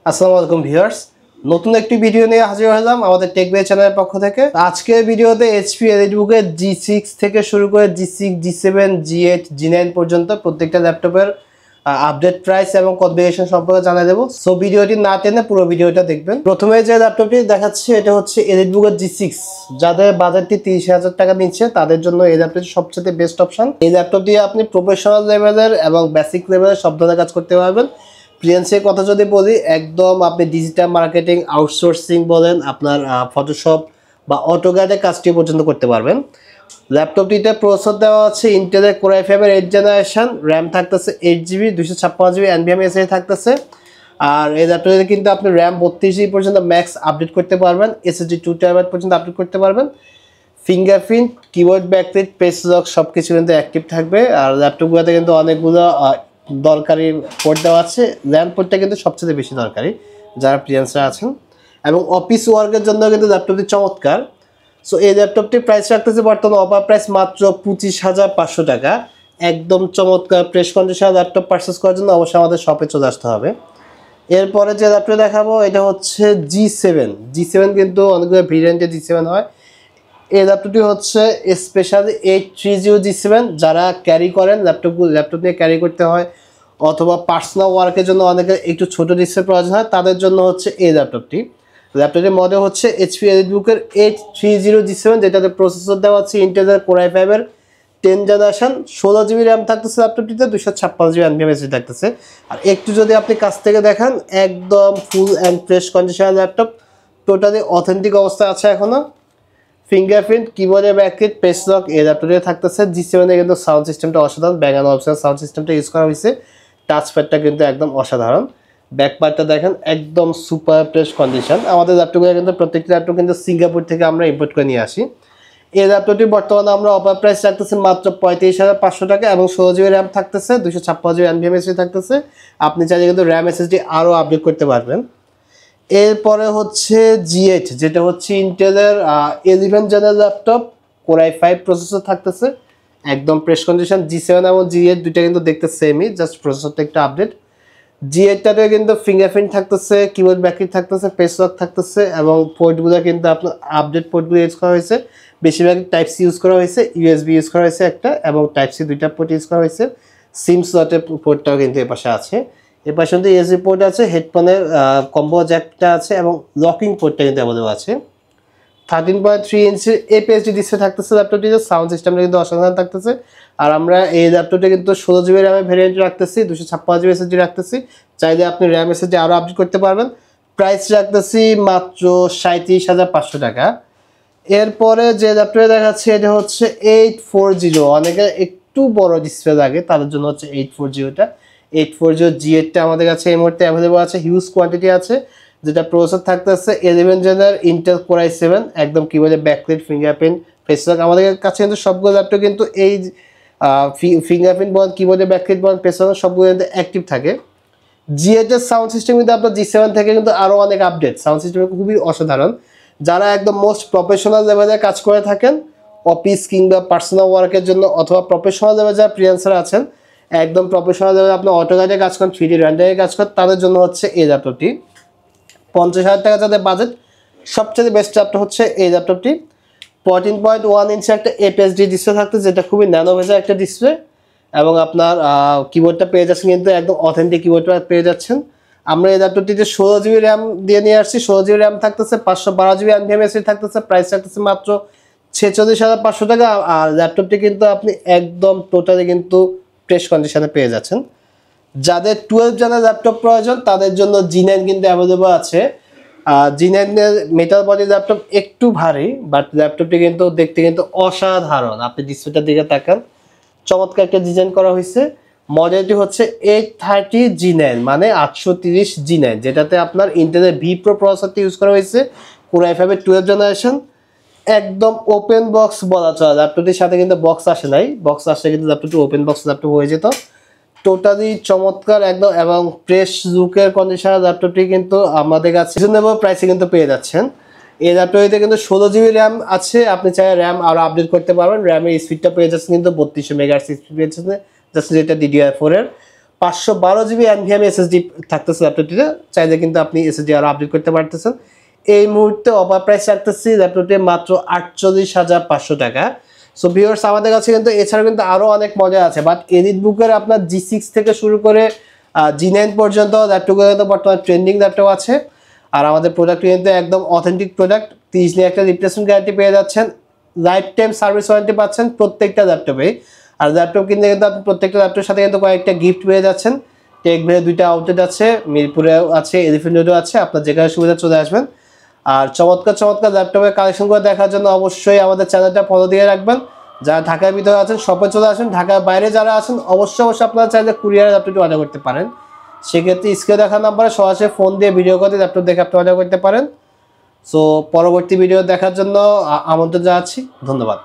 আসসালামু আলাইকুম ভিউয়ার্স, নতুন একটি ভিডিও নিয়ে হাজির হলাম আমাদের টেক বে চ্যানেলের পক্ষ থেকে। আজকের ভিডিওতে এইচপি এলিটবুকের G6 থেকে শুরু করে G6, G7, G8, G9 পর্যন্ত প্রত্যেকটা ল্যাপটপের আপডেট প্রাইস এবং কনফিগারেশন সম্পর্কে জানিয়ে দেবো। সো ভিডিওটি না টেনে পুরো ভিডিওটা দেখবেন। প্রথমে যে ল্যাপটপটি দেখাচ্ছি এটা হচ্ছে এলিটবুকের G6। যাদের বাজেটটি 30,000 টাকা নিচ্ছে তাদের জন্য এই ল্যাপটপটি সবচেয়ে বেস্ট অপশন। এই ল্যাপটপ দিয়ে আপনি প্রফেশনাল লেভেলের এবং বেসিক লেভেলের সব ধরনের কাজ করতে পারবেন। ফ্রিল্যান্সের কথা যদি বলি, একদম আপনি ডিজিটাল মার্কেটিং, আউটসোর্সিং বলেন, আপনার ফটোশপ বা অটোক্যাডে কাজটি পর্যন্ত করতে পারবেন। ল্যাপটপটিতে প্রসেসর দেওয়া আছে ইন্টেলের কোর i5 এর 8th জেনারেশন, র্যাম থাকতেছে 8GB, 256GB NVMe SSD থাকতেছে। আর এই ল্যাপটপে কিন্তু আপনি র্যাম 32GB পর্যন্ত ম্যাক্স আপডেট করতে পারবেন, SSD 2TB পর্যন্ত আপডেট করতে পারবেন। Fingerprint, keyboard, backlight, page lock সব কিছু কিন্তু অ্যাক্টিভ থাকবে। আর ল্যাপটপগুলোতে কিন্তু অনেকগুলো দরকারি পোর্ট দেওয়া আছে। ল্যান্ড পোর্টটা কিন্তু সবচেয়ে বেশি দরকারি যারা ফ্রিল্যান্সার আছেন, এবং অফিস ওয়ার্কের জন্য কিন্তু ল্যাপটপটি চমৎকার। সো এই ল্যাপটপটির প্রাইস রাখতেছে বর্তমানে অফার প্রাইস মাত্র 25,500 টাকা। একদম চমৎকার প্রেস কন্ডিশন ল্যাপটপ পারচেস করার জন্য অবশ্যই আমাদের শপে চলে আসতে হবে। এরপরে যে ল্যাপটপ দেখাবো এটা হচ্ছে G7 কিন্তু অনেকগুলো ভেরিয়েন্টে G7 হয়। এই ল্যাপটপটি হচ্ছে স্পেশালি 830 G7 যারা ক্যারি করেন, ল্যাপটপ নিয়ে ক্যারি করতে হয় অথবা পার্সোনাল ওয়ার্কের জন্য অনেকের একটু ছোট ডিসপ্লে প্রয়োজন হয়, তাদের জন্য হচ্ছে এই ল্যাপটপটির মডেল হচ্ছে এইচপি এলিটবুকের 830 G7, যেটাতে প্রসেসর দেওয়া আছে ইন্টেলের কোর i5 এর 10th জেনারেশন, 16GB র্যাম থাকতেছে ল্যাপটপটিতে, 256GB NVMe SSD থাকতেছে। আর একটু যদি আপনি কাছ থেকে দেখেন, একদম full and fresh condition laptop, totally authentic অবস্থায় আছে এখনো। ফিঙ্গারপ্রিন্ট, কিবোর্ডে ব্যাকলাইট, পেজ লক এই ল্যাপটপে থাকতেছে। G7 এ কিন্তু সাউন্ড সিস্টেমটা অসাধারণ, ব্যাং অ্যান্ড অপশনাল সাউন্ড সিস্টেমটা ইউজ করা হয়েছে। টাচপ্যাডটা কিন্তু একদম অসাধারণ। ব্যাকপ্যাডটা দেখেন একদম সুপার ফ্রেশ কন্ডিশন। আমাদের ল্যাপটপগুলো কিন্তু প্রত্যেকটি ল্যাপটপ কিন্তু সিঙ্গাপুর থেকে আমরা ইম্পোর্ট করে নিয়ে আসি। এই ল্যাপটপটি বর্তমানে আমরা অফার প্রাইস রাখতেছি মাত্র 35,500 টাকা, এবং 16GB র্যাম থাকতেছে, 256GB NVMe SSD থাকতেছে। আপনি চাইলে কিন্তু র্যাম SSD আরও আপডেট করতে পারবেন। এরপরে হচ্ছে G8, যেটা হচ্ছে ইন্টেলের 11th generation laptop, core i5 processor থাকতেছে, একদম ফ্রেশ কন্ডিশন। G7 এবং G8 দুইটা কিন্তু দেখতে সেমই, জাস্ট প্রসেসরটা একটু আপডেট। G8টাতে কিন্তু ফিঙ্গারপ্রিন্ট থাকতেছে, কিবোর্ড ব্যাকলাইট থাকতেছে, পেজ লক থাকতেছে, এবং পোর্টগুলো কিন্তু আপনার আপডেট পোর্টগুলো ইউজ করা হয়েছে। বেশিরভাগ টাইপ সি ইউজ করা হয়েছে, USB ইউজ করা হয়েছে একটা, এবং টাইপ সি দুইটা পোর্ট ইউজ করা হয়েছে। সিম স্লটের পোর্টটাও কিন্তু এর পাশে আছে। এর পাশে কিন্তু USB পোর্ট আছে, হেডফোনের কম্বো জ্যাকটা আছে, এবং লকিং পোর্টটা কিন্তু অ্যাভেলেবল আছে। 13.3 ইঞ্চির APS-C ডিসপ্লে থাকতেছে ল্যাপটপটিতে, সাউন্ড সিস্টেমটা কিন্তু অসাধারণ থাকতেছে। আর আমরা এই ল্যাপটপটা কিন্তু 16GB র্যামের ভেরিয়েন্ট রাখতেছি, 256GB SSD রাখতেছি। চাইলে আপনি র্যাম SSD আরও আপডেট করতে পারবেন। প্রাইস রাখতেছি মাত্র 37,500 টাকা। এরপরে যে ল্যাপটপে দেখাচ্ছে এটা হচ্ছে 840, অনেকের একটু বড় ডিসপ্লে লাগে তাদের জন্য হচ্ছে 840টা। 840 G8টা আমাদের কাছে এই মুহূর্তে অ্যাভেলেবল আছে, হিউজ কোয়ান্টিটি আছে। যেটা প্রসেসর থাকতেছে 11th generation Intel core i7, একদম কিবোর্ডে ব্যাকলাইট, ফিঙ্গারপ্রিন্ট, ফেস লক। আমাদের কাছে কিন্তু সবগুলো ল্যাপটপ কিন্তু এই ফিঙ্গারপ্রিন্ট বল, কিবোর্ডে ব্যাকলাইট বল, ফেস লক সবগুলো কিন্তু অ্যাক্টিভ থাকে। G8 এর সাউন্ড সিস্টেম কিন্তু আপনার G7 থেকে কিন্তু আরও অনেক আপডেট, সাউন্ড সিস্টেম খুবই অসাধারণ। যারা একদম মোস্ট প্রফেশনাল লেভেলে কাজ করে থাকেন অফিস কিংবা পার্সোনাল ওয়ার্কের জন্য, অথবা প্রফেশনাল লেভেলে যারা ফ্রিল্যান্সার আছেন, একদম প্রফেশনাল লেভেলে আপনি অটোক্যাডে কাজ করেন, 3D রেন্ডারে কাজ করেন, তাদের জন্য হচ্ছে এই ল্যাপটপটি। 50,000 টাকা যাদের বাজেট, সবচেয়ে বেস্ট ল্যাপটপ হচ্ছে এই ল্যাপটপটি। 14.1 ইঞ্চি একটা APS-C ডিসপ্লে থাকতে, যেটা খুবই ন্যানো ভেজা একটা ডিসপ্লে, এবং আপনার কিবোর্ডটা পেয়ে যাচ্ছেন কিন্তু একদম অথেন্টিক কিবোর্ডটা পেয়ে যাচ্ছেন। আমরা এই ল্যাপটপটিতে 16GB র্যাম দিয়ে নিয়ে আসছি, 16GB র্যাম থাকতেছে, 512GB NVMe SSD থাকতেছে। প্রাইস থাকতেছে মাত্র 46,500 টাকা। আর ল্যাপটপটি কিন্তু আপনি একদম টোটালি কিন্তু ফ্রেশ কন্ডিশনে পেয়ে যাচ্ছেন। যাদের 12 জেনারেশন ল্যাপটপ প্রয়োজন তাদের জন্য G9 কিন্তু অ্যাভেলেবল আছে। G9 এর মেটাল বডি ল্যাপটপ একটু ভারী, বাট ল্যাপটপটি কিন্তু দেখতে কিন্তু অসাধারণ। আপনি ডিসপ্লেটার দিকে তাকান, চমৎকার একটা ডিজাইন করা হয়েছে। মডেলটি হচ্ছে 830 G9, মানে 830 G9, যেটাতে আপনার ইন্টেলের V Pro প্রসেসরটি ইউজ করা হয়েছে, কোর i5 এর 12th জেনারেশন। একদম ওপেন বক্স বলা চলে, ল্যাপটপটির সাথে কিন্তু বক্স আসে নাই, বক্স আসলে কিন্তু ল্যাপটপটি ওপেন বক্স ল্যাপটপ হয়ে যেত। টোটালি চমৎকার একদম, এবং ফ্রেশ লুকের কন্ডিশনার ল্যাপটপটি কিন্তু আমাদের কাছে রিজনেবল প্রাইসে কিন্তু পেয়ে যাচ্ছেন। এই ল্যাপটপটিতে কিন্তু 16GB র্যাম আছে, আপনি চাইলে র্যাম আরও আপডেট করতে পারবেন। র্যামের স্পিডটা পেয়ে যাচ্ছেন কিন্তু 3200 মেগাহার্টজ স্পিড পেয়ে যাচ্ছেন, জাস্ট যেটা DDR4 এর। 512 GB NVMe SSD থাকতেছে ল্যাপটপটিতে, চাইলে কিন্তু আপনি SSD আরো আপডেট করতে পারতেছেন। এই মুহূর্তে অফার প্রাইস রাখতেছি ল্যাপটপটি মাত্র 48,500 টাকা। সো ভিউয়ার্স, আমাদের কাছে কিন্তু এছাড়া কিন্তু আরো অনেক মডেল আছে, বাট এলিটবুকের আপনার G6 থেকে শুরু করে G9 পর্যন্ত ল্যাপটপগুলো কিন্তু বর্তমানে ট্রেন্ডিং ল্যাপটপ আছে। আর আমাদের প্রোডাক্ট কিন্তু একদম অথেন্টিক প্রোডাক্ট, 30 দিনের একটা রিপ্লেসমেন্ট গ্যারান্টি পেয়ে যাচ্ছেন, লাইফ টাইম সার্ভিস ওয়ারেন্টি পাচ্ছেন প্রত্যেকটা ল্যাপটপে। আর ল্যাপটপ কিনতে কিন্তু আপনি প্রত্যেকটা ল্যাপটপের সাথে কিন্তু কয়েকটা গিফট পেয়ে যাচ্ছেন। টেকভেলে 2টা আউটলেট আছে, মিরপুরেও আছে, এলিফ্যান্ট রোডেও আছে, আপনার যেখানে সুবিধা চলে আসবেন। আর চমৎকার চমৎকার ল্যাপটপের কালেকশনগুলো দেখার জন্য অবশ্যই আমাদের চ্যানেলটা ফলো দিয়ে রাখবেন। যারা ঢাকার ভিতরে আছেন শপে চলে আসেন, ঢাকার বাইরে যারা আছেন অবশ্যই আপনারা চাইলে কুরিয়ারে ল্যাপটপটি অর্ডার করতে পারেন। সেক্ষেত্রে স্ক্রিনে দেখা নাম্বারে সরাসরি ফোন দিয়ে ভিডিও করে ল্যাপটপ দেখে আপনি অর্ডার করতে পারেন। সো পরবর্তী ভিডিও দেখার জন্য আমন্ত্রণ জানাচ্ছি। ধন্যবাদ।